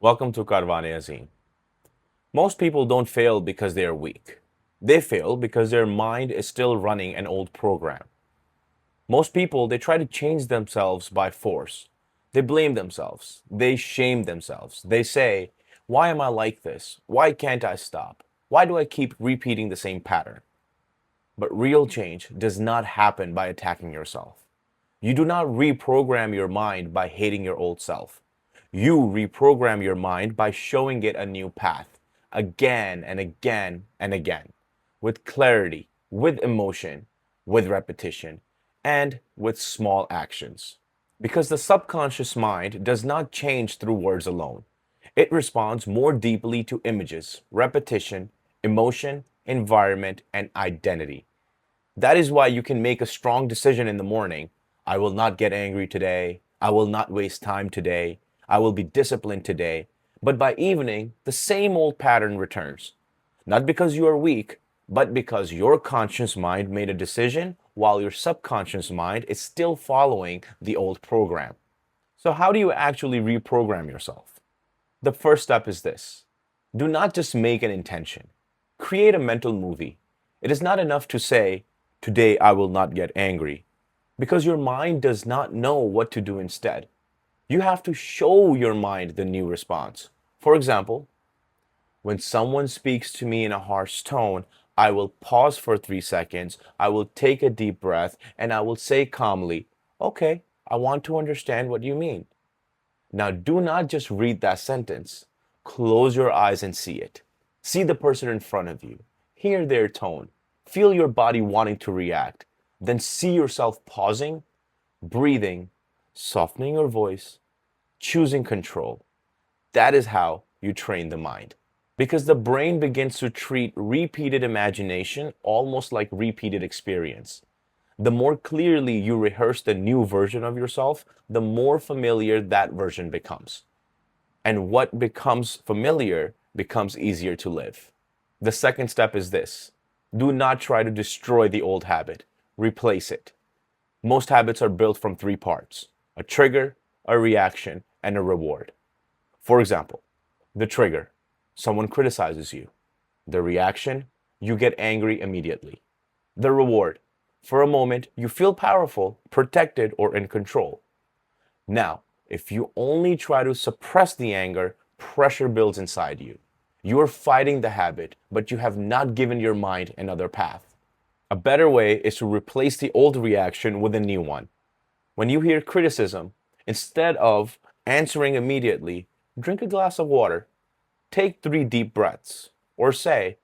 Welcome to CaravanEAzeem. Most people don't fail because they are weak. They fail because their mind is still running an old program. Most people, they try to change themselves by force. They blame themselves. They shame themselves. They say, why am I like this? Why can't I stop? Why do I keep repeating the same pattern? But real change does not happen by attacking yourself. You do not reprogram your mind by hating your old self. You reprogram your mind by showing it a new path again and again and again, with clarity, with emotion, with repetition, and with small actions. Because the subconscious mind does not change through words alone. It responds more deeply to images, repetition, emotion, environment, and identity. That is why you can make a strong decision in the morning. I will not get angry today. I will not waste time today. I will be disciplined today. But by evening, the same old pattern returns. Not because you are weak, but because your conscious mind made a decision while your subconscious mind is still following the old program. So, how do you actually reprogram yourself? The first step is this: do not just make an intention, create a mental movie. It is not enough to say, today I will not get angry, because your mind does not know what to do instead. You have to show your mind the new response. For example, when someone speaks to me in a harsh tone, I will pause for 3 seconds, I will take a deep breath, and I will say calmly, okay, I want to understand what you mean. Now, do not just read that sentence. Close your eyes and see it. See the person in front of you. Hear their tone. Feel your body wanting to react. Then see yourself pausing, breathing, softening your voice, choosing control. That is how you train the mind. Because the brain begins to treat repeated imagination almost like repeated experience. The more clearly you rehearse the new version of yourself, the more familiar that version becomes. And what becomes familiar becomes easier to live. The second step is this: do not try to destroy the old habit, replace it. Most habits are built from three parts: a trigger, a reaction, and a reward. For example, the trigger: someone criticizes you. The reaction: you get angry immediately. The reward: for a moment, you feel powerful, protected, or in control. Now, if you only try to suppress the anger, pressure builds inside you. You are fighting the habit, but you have not given your mind another path. A better way is to replace the old reaction with a new one. When you hear criticism, instead of answering immediately, drink a glass of water, take 3 deep breaths, or say,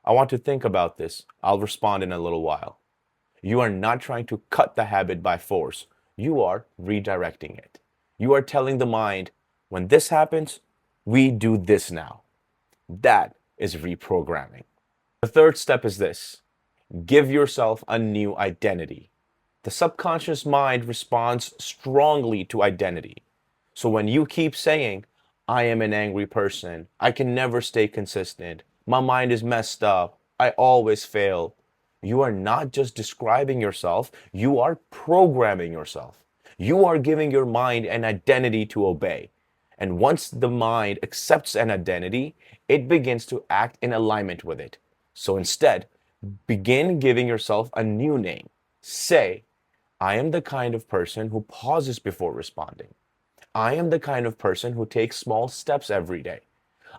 I want to think about this, I'll respond in a little while. You are not trying to cut the habit by force. You are redirecting it. You are telling the mind, when this happens, we do this now. That is reprogramming. The third step is this: give yourself a new identity. The subconscious mind responds strongly to identity. So when you keep saying, I am an angry person, I can never stay consistent, my mind is messed up, I always fail, you are not just describing yourself, you are programming yourself. You are giving your mind an identity to obey. And once the mind accepts an identity, it begins to act in alignment with it. So instead, begin giving yourself a new name. Say, I am the kind of person who pauses before responding. I am the kind of person who takes small steps every day.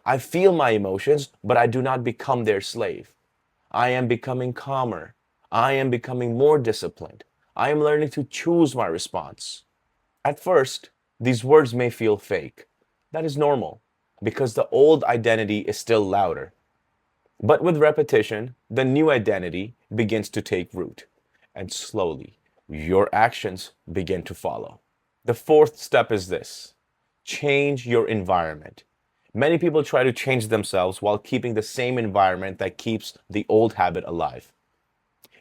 I feel my emotions, but I do not become their slave. I am becoming calmer. I am becoming more disciplined. I am learning to choose my response. At first, these words may feel fake. That is normal, because the old identity is still louder. But with repetition, the new identity begins to take root, and slowly, your actions begin to follow. The fourth step is this: change your environment. Many people try to change themselves while keeping the same environment that keeps the old habit alive.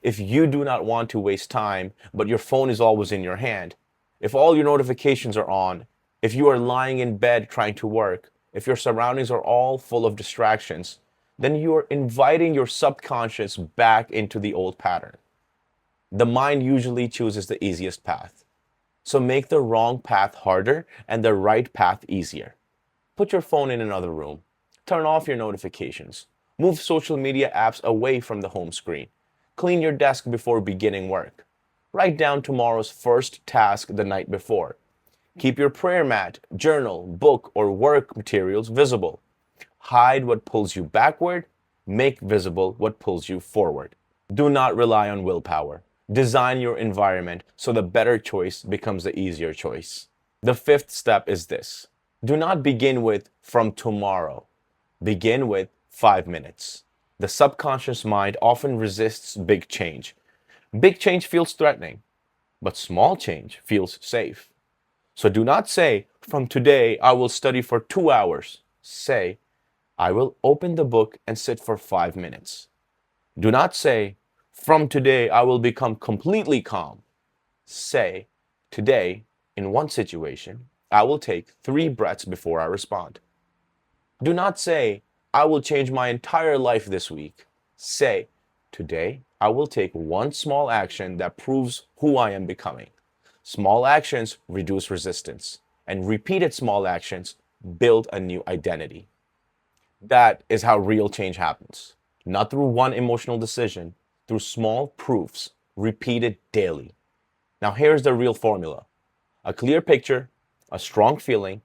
If you do not want to waste time, but your phone is always in your hand, if all your notifications are on, if you are lying in bed trying to work, if your surroundings are all full of distractions, then you are inviting your subconscious back into the old pattern. The mind usually chooses the easiest path. So make the wrong path harder and the right path easier. Put your phone in another room. Turn off your notifications. Move social media apps away from the home screen. Clean your desk before beginning work. Write down tomorrow's first task the night before. Keep your prayer mat, journal, book, or work materials visible. Hide what pulls you backward. Make visible what pulls you forward. Do not rely on willpower. Design your environment so the better choice becomes the easier choice. The fifth step is this. Do not begin with from tomorrow. Begin with 5 minutes. The subconscious mind often resists big change. Big change feels threatening, but small change feels safe. So do not say, from today I will study for 2 hours. Say, I will open the book and sit for 5 minutes. Do not say, from today I will become completely calm. Say, today, in one situation, I will take 3 breaths before I respond. Do not say, I will change my entire life this week. Say, today, I will take one small action that proves who I am becoming. Small actions reduce resistance, and repeated small actions build a new identity. That is how real change happens. Not through one emotional decision, through small proofs repeated daily. Now here's the real formula. A clear picture, a strong feeling,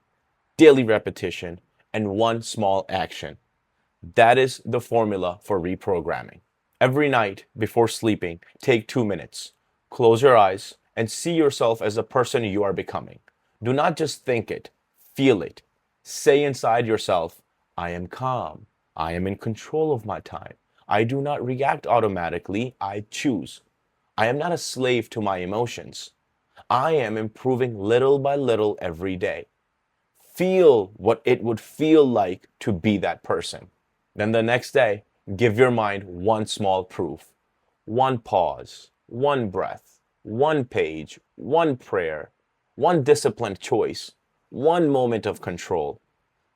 daily repetition, and one small action. That is the formula for reprogramming. Every night before sleeping, take 2 minutes. Close your eyes and see yourself as the person you are becoming. Do not just think it, feel it. Say inside yourself, I am calm. I am in control of my time. I do not react automatically. I choose. I am not a slave to my emotions. I am improving little by little every day. Feel what it would feel like to be that person. Then the next day, give your mind one small proof, one pause, one breath, one page, one prayer, one disciplined choice, one moment of control.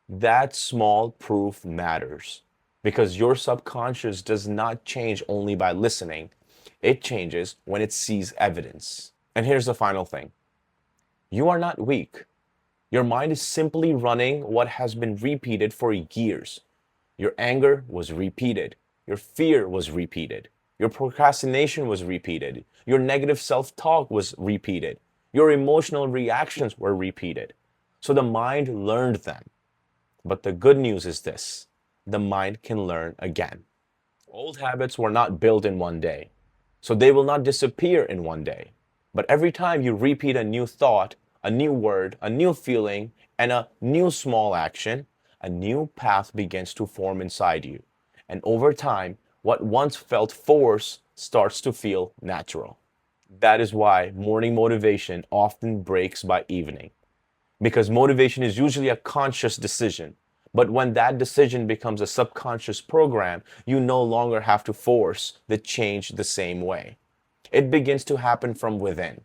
That small proof matters because your subconscious does not change only by listening. It changes when it sees evidence. And here's the final thing. You are not weak. Your mind is simply running what has been repeated for years. Your anger was repeated. Your fear was repeated. Your procrastination was repeated. Your negative self-talk was repeated. Your emotional reactions were repeated. So the mind learned them. But the good news is this. The mind can learn again. Old habits were not built in one day. So they will not disappear in one day. But every time you repeat a new thought, a new word, a new feeling, and a new small action, a new path begins to form inside you. And over time, what once felt forced starts to feel natural. That is why morning motivation often breaks by evening. Because motivation is usually a conscious decision. But when that decision becomes a subconscious program, you no longer have to force the change the same way. It begins to happen from within.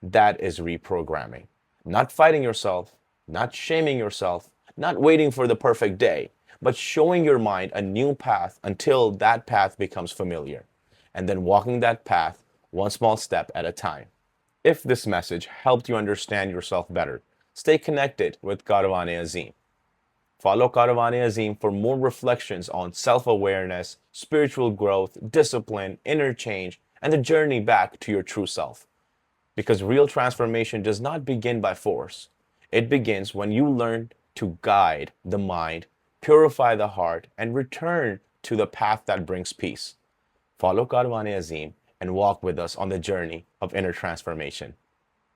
That is reprogramming. Not fighting yourself, not shaming yourself, not waiting for the perfect day, but showing your mind a new path until that path becomes familiar, and then walking that path one small step at a time. If this message helped you understand yourself better, stay connected with CaravanEAzeem. Follow CaravanEAzeem for more reflections on self-awareness, spiritual growth, discipline, inner change, and the journey back to your true self. Because real transformation does not begin by force. It begins when you learn to guide the mind, purify the heart, and return to the path that brings peace. Follow CaravanEAzeem and walk with us on the journey of inner transformation.